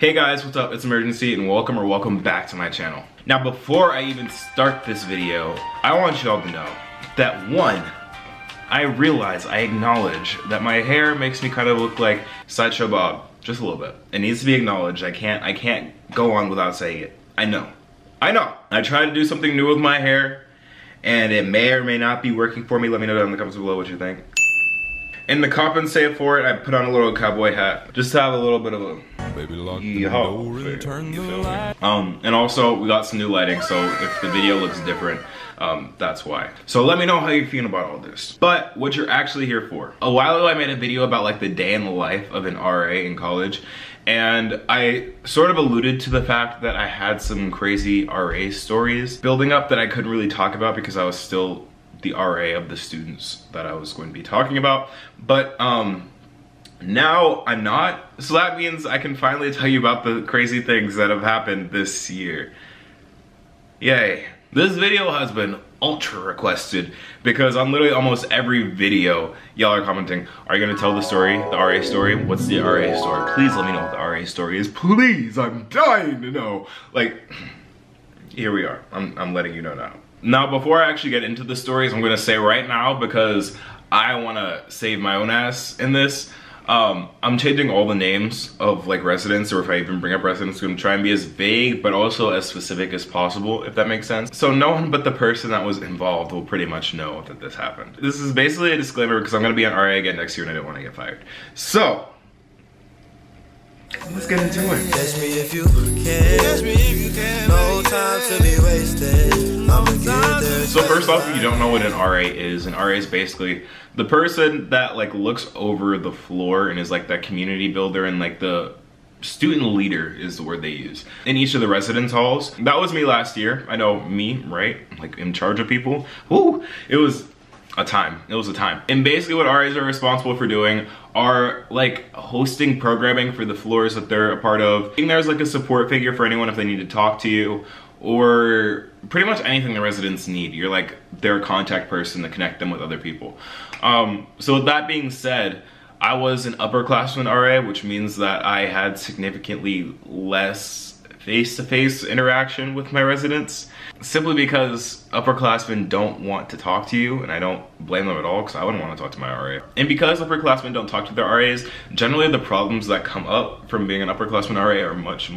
Hey guys, what's up? It's Imurgency and welcome back to my channel. Now before I even start this video, I want y'all to know that one, I acknowledge that my hair makes me kind of look like Sideshow Bob, just a little bit. It needs to be acknowledged. I can't go on without saying it. I know. I tried to do something new with my hair and it may or may not be working for me. Let me know down in the comments below what you think. And to compensate for it, I put on a little cowboy hat just to have a little bit of a and also we got some new lighting, so if the video looks different, that's why. So let me know how you're feeling about all this. But what you're actually here for. A while ago I made a video about like the day in the life of an RA in college, and I sort of alluded to the fact that I had some crazy RA stories building up that I couldn't really talk about because I was still the RA of the students that I was going to be talking about. But now I'm not, so that means I can finally tell you about the crazy things that have happened this year. Yay. This video has been ultra requested because on literally almost every video y'all are commenting, are you gonna tell the story, the RA story? What's the RA story? Please let me know what the RA story is. Please, I'm dying to know. Like, here we are. I'm letting you know now. Now, before I actually get into the stories, I'm gonna say right now, because I wanna save my own ass in this, I'm changing all the names of like residents, or if I even bring up residents, I'm gonna try and be as vague, but also as specific as possible, if that makes sense. So no one but the person that was involved will pretty much know that this happened. This is basically a disclaimer because I'm gonna be on RA again next year and I didn't wanna get fired. So, let's get into it. Catch me if you can. No time to be wasted. So first off, if you don't know what an RA is basically the person that like looks over the floor and is like that community builder, and like the student leader is the word they use in each of the residence halls. That was me last year. I know, me, right? Like in charge of people. Woo! It was a time. And basically what RAs are responsible for doing are like hosting programming for the floors that they're a part of. And there's like a support figure for anyone if they need to talk to you, or pretty much anything the residents need. You're like their contact person to connect them with other people. So with that being said, I was an upperclassman RA, which means that I had significantly less face-to-face interaction with my residents, simply because upperclassmen don't want to talk to you, and I don't blame them at all because I wouldn't want to talk to my RA. And because upperclassmen don't talk to their RAs, generally the problems that come up from being an upperclassman RA are much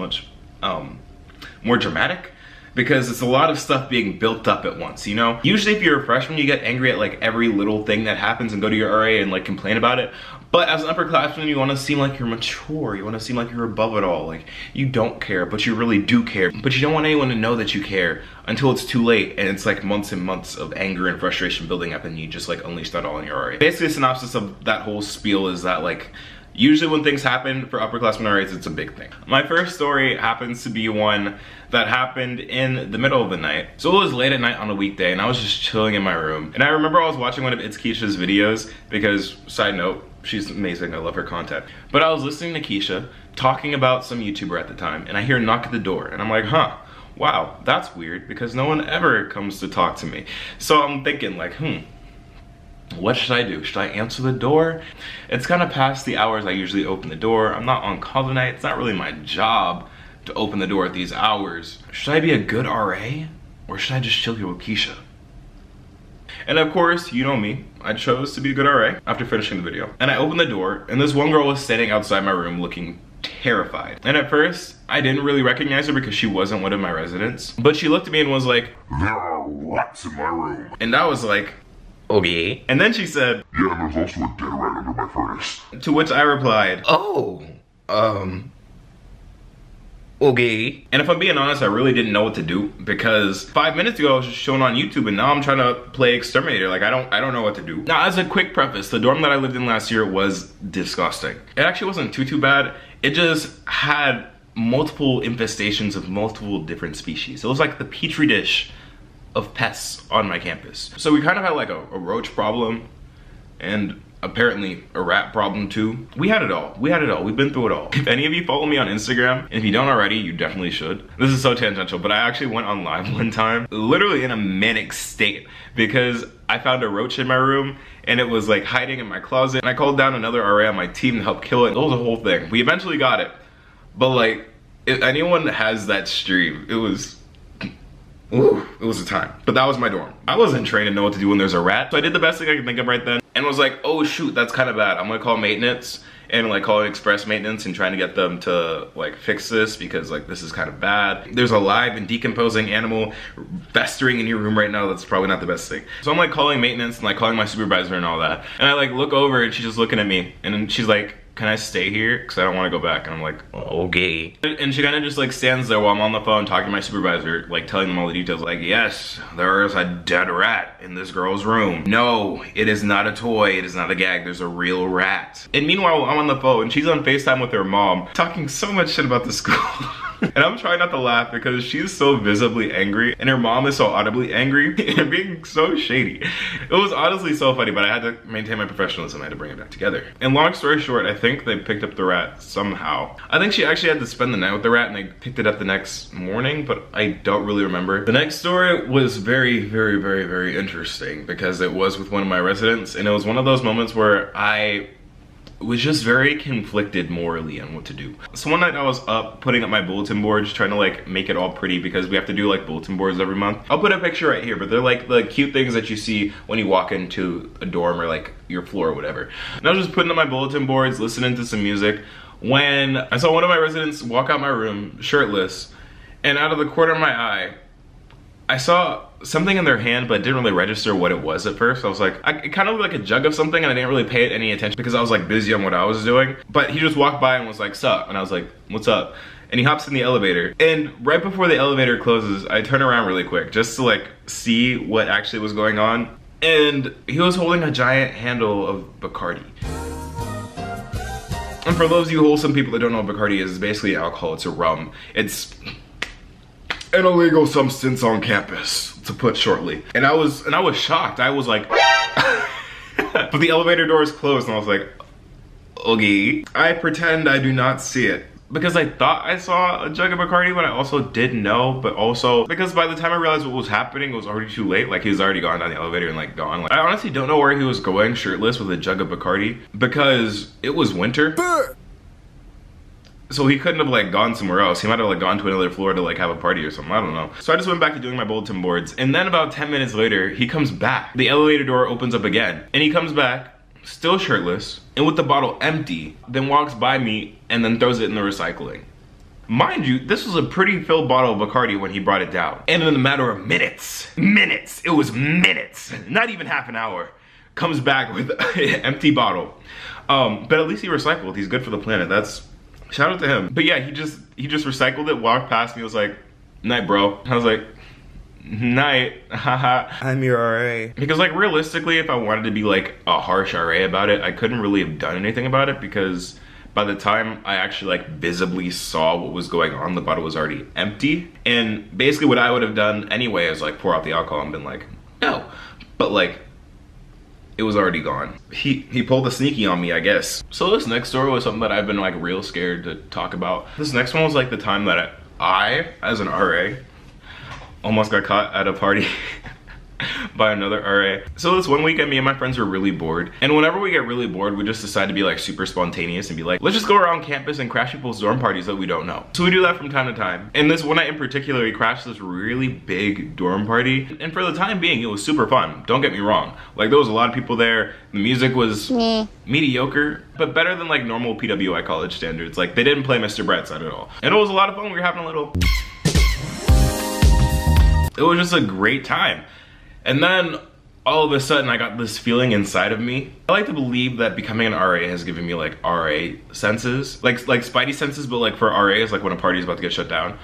more dramatic, because it's a lot of stuff being built up at once, you know? Usually if you're a freshman, you get angry at like every little thing that happens and go to your RA and like complain about it. But as an upperclassman, you want to seem like you're mature. You want to seem like you're above it all. Like, you don't care, but you really do care. But you don't want anyone to know that you care until it's too late and it's like months and months of anger and frustration building up and you just like unleash that all on your RA. Basically, a synopsis of that whole spiel is that like, usually when things happen for upperclassmen RAs, it's a big thing. My first story happens to be one that happened in the middle of the night. So it was late at night on a weekday and I was just chilling in my room. And I remember I was watching one of It's Keisha's videos because, side note, she's amazing, I love her content. But I was listening to Keisha talking about some YouTuber at the time, and I hear a knock at the door and I'm like, huh, wow, that's weird because no one ever comes to talk to me. So I'm thinking like, what should I do? Should I answer the door? It's kind of past the hours I usually open the door. I'm not on call tonight. It's not really my job to open the door at these hours. Should I be a good RA? Or should I just chill here with Keisha? And of course, you know me, I chose to be a good RA after finishing the video. And I opened the door, and this one girl was standing outside my room looking terrified. And at first, I didn't really recognize her because she wasn't one of my residents. But she looked at me and was like, "There are rats in my room." And I was like, okay. And then she said, "Yeah, and there's also a dead rat under my furnace." To which I replied, "Oh, okay." And if I'm being honest, I really didn't know what to do because 5 minutes ago I was just showing on YouTube and now I'm trying to play exterminator. Like I don't know what to do. Now, as a quick preface, the dorm that I lived in last year was disgusting. It actually wasn't too bad. It just had multiple infestations of multiple different species. It was like the petri dish of pests on my campus. So we kind of had like a roach problem and apparently a rat problem too. We had it all. We've been through it all. If any of you follow me on Instagram, and if you don't already, you definitely should. This is so tangential, but I actually went on live one time, literally in a manic state, because I found a roach in my room and it was like hiding in my closet. And I called down another RA on my team to help kill it. It was a whole thing. We eventually got it, but like, if anyone has that stream, it was, ooh, it was a time. But that was my dorm. I wasn't trained to know what to do when there's a rat, so I did the best thing I could think of right then, and was like, oh shoot, that's kind of bad. I'm gonna call maintenance, and like calling express maintenance and trying to get them to like fix this, because like this is kind of bad. There's a live and decomposing animal festering in your room right now. That's probably not the best thing. So I'm like calling maintenance and like calling my supervisor and all that, and I like look over and she's just looking at me, and then she's like, can I stay here? Because I don't want to go back. And I'm like, okay. And she kind of just like stands there while I'm on the phone talking to my supervisor, like telling them all the details. Like, yes, there is a dead rat in this girl's room. No, it is not a toy. It is not a gag. There's a real rat. And meanwhile, I'm on the phone. She's on FaceTime with her mom, talking so much shit about the school. And I'm trying not to laugh because she's so visibly angry and her mom is so audibly angry and being so shady. It was honestly so funny, but I had to maintain my professionalism. I had to bring it back together. And long story short, I think they picked up the rat somehow. I think she actually had to spend the night with the rat and they picked it up the next morning, but I don't really remember. The next story was very, very, very, very interesting because it was with one of my residents, and it was one of those moments where I was just very conflicted morally on what to do. So one night I was up putting up my bulletin boards, trying to like make it all pretty because we have to do like bulletin boards every month. I'll put a picture right here, but they're like the cute things that you see when you walk into a dorm or like your floor or whatever. And I was just putting up my bulletin boards, listening to some music, when I saw one of my residents walk out my room shirtless, and out of the corner of my eye, I saw something in their hand, but didn't really register what it was at first. I was like, it kind of looked like a jug of something, and I didn't really pay it any attention because I was like busy on what I was doing. But he just walked by and was like, sup? And I was like, what's up? And he hops in the elevator. And right before the elevator closes, I turn around really quick just to like see what actually was going on. And he was holding a giant handle of Bacardi. And for those of you wholesome people that don't know what Bacardi is, it's basically alcohol. It's a rum. It's an illegal substance on campus, to put shortly. And I was shocked. I was like, but the elevator doors closed and I was like, okay. I pretend I do not see it because I thought I saw a jug of Bacardi, but I also didn't know. But also because by the time I realized what was happening, it was already too late. Like he was already gone down the elevator and like gone. Like, I honestly don't know where he was going shirtless with a jug of Bacardi because it was winter. So he couldn't have like gone somewhere else. He might have like gone to another floor to like have a party or something, I don't know. So I just went back to doing my bulletin boards, and then about 10 minutes later, he comes back. The elevator door opens up again, and he comes back, still shirtless, and with the bottle empty, then walks by me and then throws it in the recycling. Mind you, this was a pretty filled bottle of Bacardi when he brought it down. And in a matter of minutes, it was minutes, not even half an hour, comes back with an empty bottle. But at least he recycled. He's good for the planet. That's shout out to him. But yeah, he just recycled it, walked past me, was like, night bro. I was like, night, haha. I'm your RA. Because like realistically, if I wanted to be like a harsh RA about it, I couldn't really have done anything about it because by the time I actually like visibly saw what was going on, the bottle was already empty. And basically what I would have done anyway is like pour out the alcohol and been like, no. But like, it was already gone. He pulled a sneaky on me, I guess. So this next story was something that I've been like real scared to talk about. This next one was like the time that I as an RA, almost got caught at a party by another RA. So this one weekend, me and my friends were really bored. And whenever we get really bored, we just decide to be like super spontaneous and be like, let's just go around campus and crash people's dorm parties that we don't know. So we do that from time to time. And this one night in particular, we crashed this really big dorm party. And for the time being, it was super fun. Don't get me wrong. Like there was a lot of people there. The music was mediocre, but better than like normal PWI college standards. Like they didn't play Mr. Brightside at all. And it was a lot of fun. We were having a little... It was just a great time. And then all of a sudden I got this feeling inside of me. I like to believe that becoming an RA has given me like RA senses, like spidey senses, but like for RAs, like when a party is about to get shut down.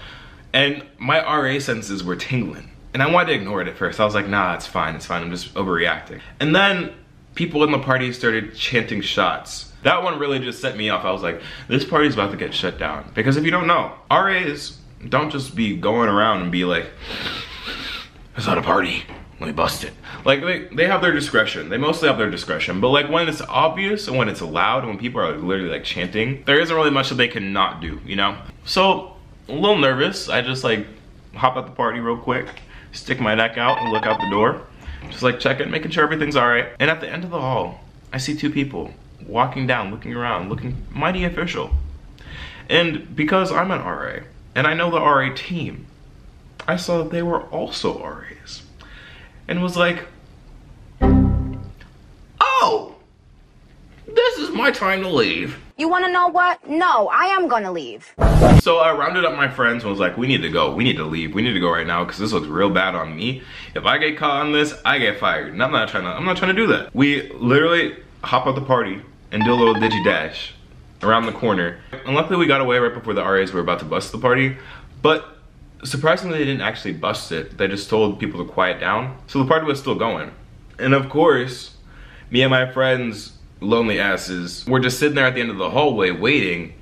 And my RA senses were tingling. And I wanted to ignore it at first. I was like, nah, it's fine, I'm just overreacting. And then people in the party started chanting shots. That one really just set me off. I was like, this party's about to get shut down. Because if you don't know, RAs don't just be going around and be like, it's not a party. Let me bust it. Like they have their discretion. They mostly have their discretion. But like when it's obvious and when it's loud, when people are literally like chanting, there isn't really much that they cannot do, you know? So a little nervous. I just like hop at the party real quick, stick my neck out and look out the door. Just like checking, making sure everything's all right. And at the end of the hall, I see two people walking down, looking around, looking mighty official. And because I'm an RA, and I know the RA team, I saw that they were also RAs. And was like, oh, this is my time to leave. You wanna know what? No, I am gonna leave. So I rounded up my friends and was like, we need to go, we need to leave, we need to go right now because this looks real bad on me. If I get caught on this, I get fired. And I'm not trying to do that. We literally hop out the party and do a little digi dash around the corner. And luckily we got away right before the RAs were about to bust the party. But surprisingly, they didn't actually bust it. They just told people to quiet down. So the party was still going. And of course, me and my friends, lonely asses, were just sitting there at the end of the hallway waiting.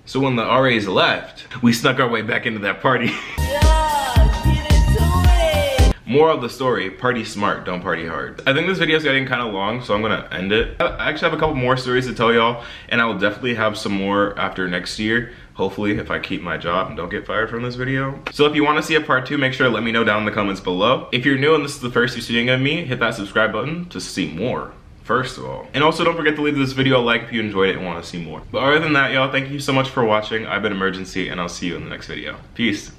So when the RAs left, we snuck our way back into that party. Yeah, get into it. Moral of the story, party smart, don't party hard. I think this video is getting kind of long, so I'm gonna end it. I actually have a couple more stories to tell y'all, and I will definitely have some more after next year. Hopefully, if I keep my job and don't get fired from this video. So if you want to see a part 2, make sure to let me know down in the comments below. If you're new and this is the first you're seeing of me, hit that subscribe button to see more, first of all. And also don't forget to leave this video a like if you enjoyed it and want to see more. But other than that, y'all, thank you so much for watching. I've been Imurgency, and I'll see you in the next video. Peace.